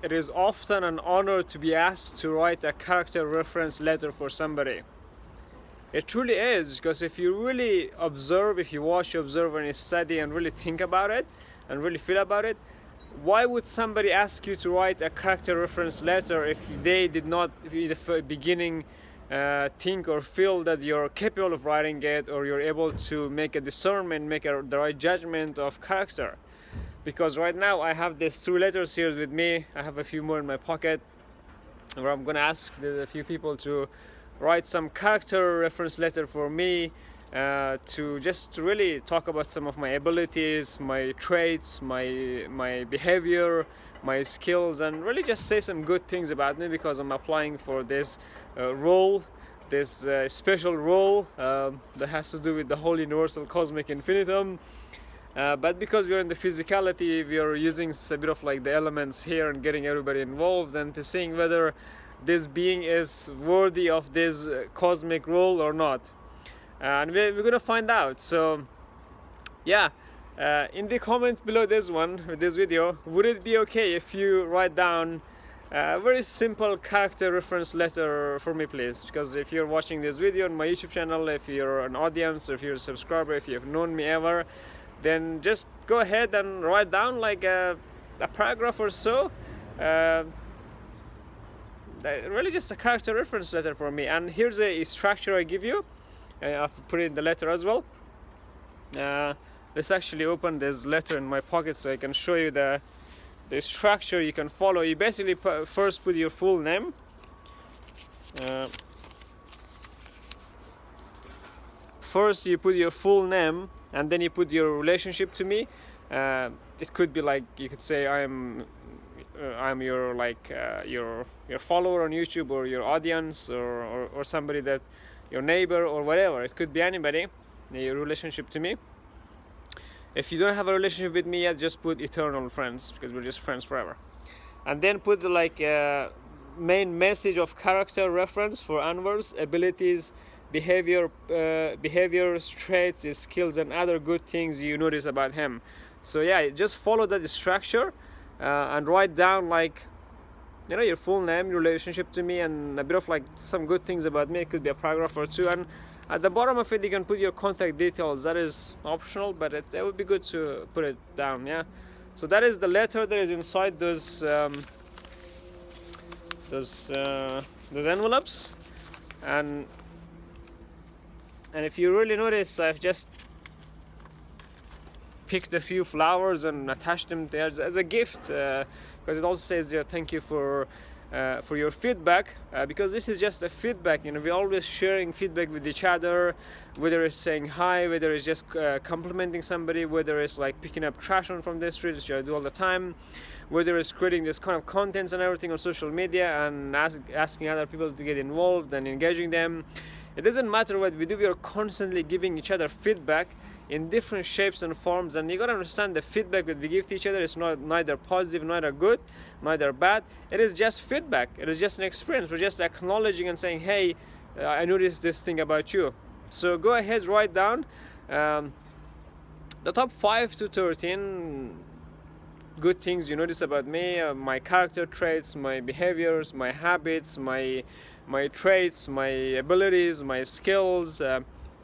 it is often an honor to be asked to write a character reference letter for somebody. It truly is, because if you really observe, if you watch, observe, and study, and really think about it, and really feel about it, why would somebody ask you to write a character reference letter if they did not, in the beginning, think or feel that you're capable of writing it, or you're able to make a discernment, make the right judgment of character? Because right now I have these 2 letters here with me. I have a few more in my pocket, where I'm gonna ask a few people to write some character reference letter for me, to just really talk about some of my abilities, my traits, my behavior, my skills, and really just say some good things about me, because I'm applying for this role, this special role that has to do with the whole universal cosmic infinitum. But because we're in the physicality, we are using a bit of like the elements here and getting everybody involved, and to seeing whether this being is worthy of this cosmic role or not. And we're gonna find out. So yeah, in the comments below this video, would it be okay if you write down a very simple character reference letter for me, please? Because if you're watching this video on my YouTube channel, if you're an audience, or if you're a subscriber, if you've known me ever, then just go ahead and write down like a paragraph or so, really just a character reference letter for me. And here's a structure I give you. I've put it in the letter as well. Let's actually open this letter in my pocket so I can show you the structure you can follow. You basically first put your full name. First you put your full name, and then you put your relationship to me. It could be like, you could say I'm your your follower on YouTube, or your audience, or somebody that your neighbor, or whatever. It could be anybody. Your relationship to me. If you don't have a relationship with me yet, just put eternal friends, because we're just friends forever. And then put like main message of character reference for Anwar's abilities, behaviors, traits, skills, and other good things you notice about him. So yeah, just follow that structure, and write down like, you know, your full name, your relationship to me, and a bit of like some good things about me. It could be a paragraph or 2, and at the bottom of it you can put your contact details. That is optional, but it would be good to put it down. Yeah, so that is the letter that is inside those envelopes. And if you really notice, I've just picked a few flowers and attached them there as a gift, because it also says there, thank you for your feedback, because this is just a feedback. You know, we're always sharing feedback with each other, whether it's saying hi, whether it's just complimenting somebody, whether it's like picking up trash from the street, which I do all the time, whether it's creating this kind of contents and everything on social media, and asking other people to get involved and engaging them. It doesn't matter what we do, we are constantly giving each other feedback in different shapes and forms, and you gotta understand the feedback that we give to each other is neither positive, neither good, neither bad. It is just feedback. It is just an experience. We're just acknowledging and saying, hey, I noticed this thing about you. So go ahead, write down the top 5 to 13 good things you notice about me, my character traits, my behaviors, my habits, my traits, my abilities, my skills.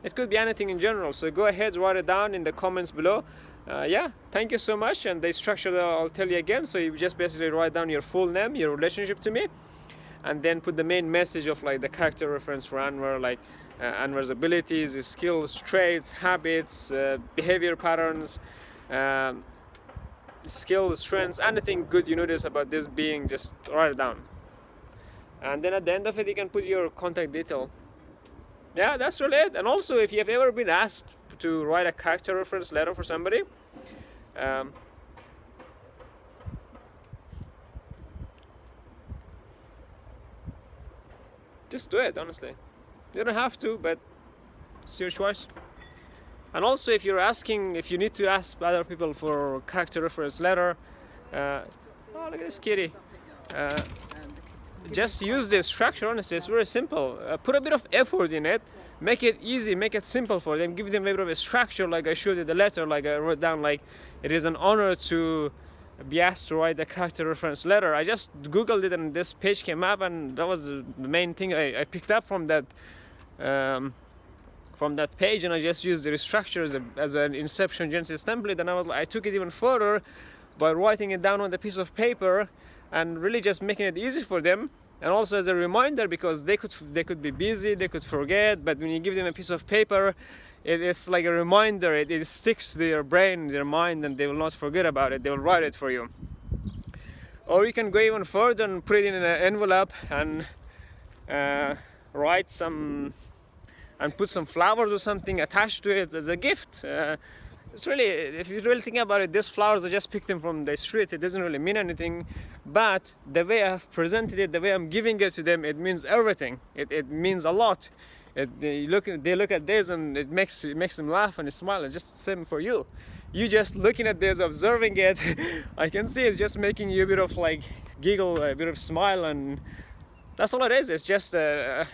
It could be anything in general. So go ahead, write it down in the comments below. Yeah, thank you so much. And the structure that I'll tell you again. So you just basically write down your full name, your relationship to me, and then put the main message of like the character reference for Anwar, like Anwar's abilities, his skills, traits, habits, behavior patterns, skills, strengths, anything good you notice about this being, just write it down. And then at the end of it, you can put your contact detail. Yeah, that's really it. And also, if you have ever been asked to write a character reference letter for somebody, just do it, honestly. You don't have to, but it's your choice. And also, if you're asking, if you need to ask other people for character reference letter, oh, look at this kitty. Just use this structure, honestly, it's very simple. Put a bit of effort in it, make it easy, make it simple for them, give them a bit of a structure, like I showed you the letter, like I wrote down, like it is an honor to be asked to write a character reference letter. I just googled it and this page came up, and that was the main thing I picked up from that page, and I just used the structure as an Inception Genesis template, and I took it even further by writing it down on the piece of paper and really just making it easy for them, and also as a reminder, because they could be busy, they could forget, but when you give them a piece of paper, it's like a reminder. It sticks to their brain, their mind, and they will not forget about it. They will write it for you. Or you can go even further and put it in an envelope and write some and put some flowers or something attached to it as a gift. It's really, if you really think about it, these flowers, I just picked them from the street. It doesn't really mean anything, but the way I've presented it, the way I'm giving it to them, it means everything. It means a lot. They look at this and it makes them laugh and smile. And just the same for you. You just looking at this, observing it, I can see it's just making you a bit of like giggle, a bit of smile, and that's all it is. It's just an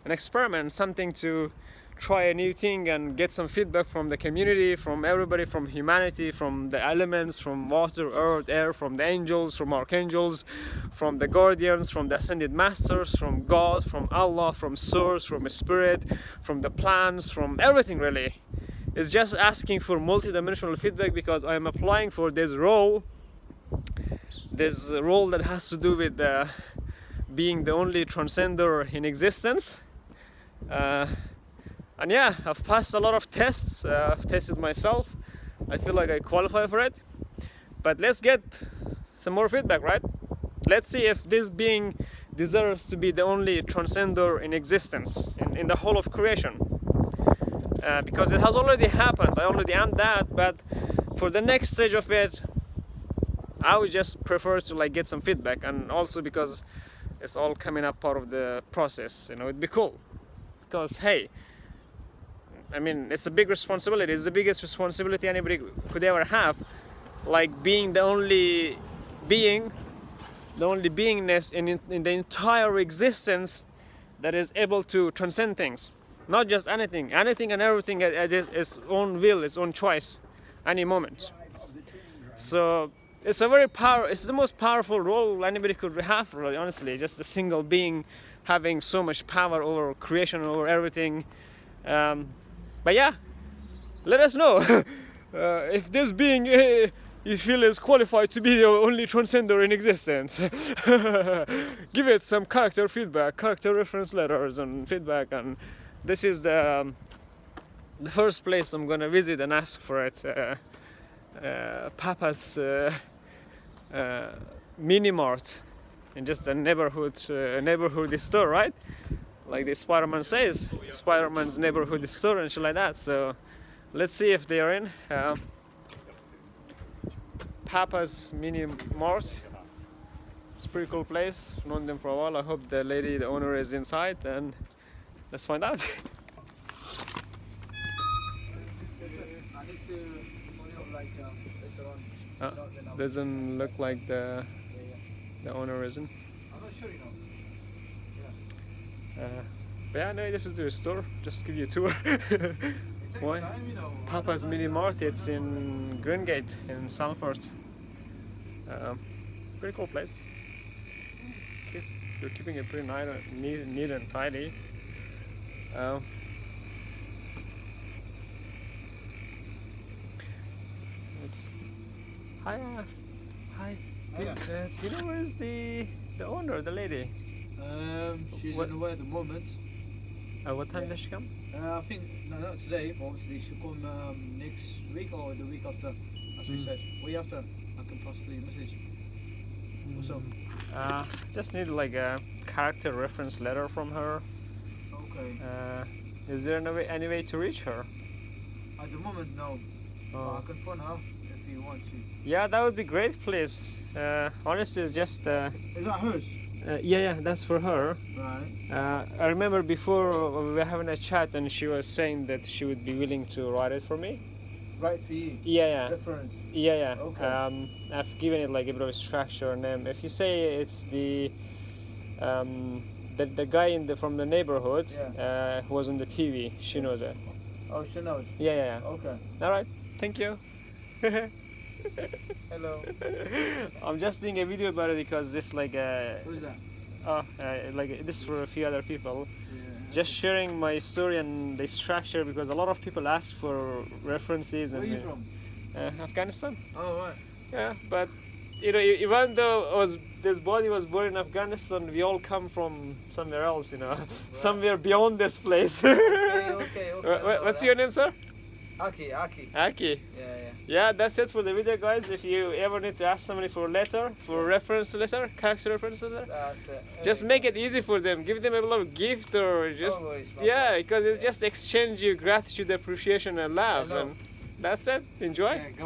experiment, something to try a new thing and get some feedback from the community, from everybody, from humanity, from the elements, from water, earth, air, from the angels, from archangels, from the guardians, from the ascended masters, from God, from Allah, from source, from spirit, from the plants, from everything really. It's just asking for multidimensional feedback, because I am applying for this role that has to do with being the only transcender in existence. And yeah, I've passed a lot of tests. I've tested myself. I feel like I qualify for it. But let's get some more feedback, right? Let's see if this being deserves to be the only transcender in existence in the whole of creation. Because it has already happened. I already am that. But for the next stage of it, I would just prefer to like get some feedback. And also because it's all coming up part of the process. It'd be cool. Because hey, I mean, it's a big responsibility. It's the biggest responsibility anybody could ever have. Like being the only beingness in the entire existence that is able to transcend things. Not just anything and everything at its own will, its own choice, any moment. So it's the most powerful role anybody could have, really, honestly. Just a single being having so much power over creation, over everything. But yeah, let us know if this being you feel is qualified to be the only transcender in existence. Give it some character feedback, character reference letters and feedback. And this is the first place I'm gonna visit and ask for it. Papa's mini mart in just a neighborhood store, right? Like the Spider-Man says, Spider-Man's neighborhood store and shit like that. So let's see if they are in. Papa's Mini Mart. It's a pretty cool place. I've known them for a while. I hope the owner is inside, and let's find out. Doesn't look like the owner isn't. I'm not sure, But yeah, no, this is the store. Just give you a tour. Why? Papa's Mini Mart. It's in Greengate in Salford. Pretty cool place. They're keeping it pretty neat and tidy. Hi. Do you know where is the owner, the lady? She's on the way at the moment. What time does she come? I think not today, but obviously she'll come next week or the week after, as we said. Week after, I can pass the message. What's up? Just need like a character reference letter from her. Okay. Is there any way to reach her? At the moment, no. But I can phone her if you want to. Yeah, that would be great, please. Honestly, it's just. Is that hers? Yeah, that's for her. Right. I remember before we were having a chat and she was saying that she would be willing to write it for me. Write for you? Yeah. Reference? Yeah. Okay. I've given it like a bit of a structure name. If you say it's the guy from the neighborhood who was on the TV, she knows it. Oh, she knows? Yeah. Okay. Alright, thank you. Hello. I'm just doing a video about it because this like Who's that? like this for a few other people. Yeah. Just sharing my story and the structure because a lot of people ask for references. Where And are you from? Afghanistan. Oh, right. Yeah, but you know, even though this body was born in Afghanistan, we all come from somewhere else. You know, somewhere beyond this place. Okay. What's your name, sir? Aki. Aki. Yeah. Yeah, that's it for the video, guys. If you ever need to ask somebody for a letter, for a reference letter, character reference letter, That's it. just make it easy for them. Give them a little gift or just Always, my yeah, boy. because it's Yeah. just exchange your gratitude, appreciation, and love, I know. and that's it. Enjoy. Yeah, go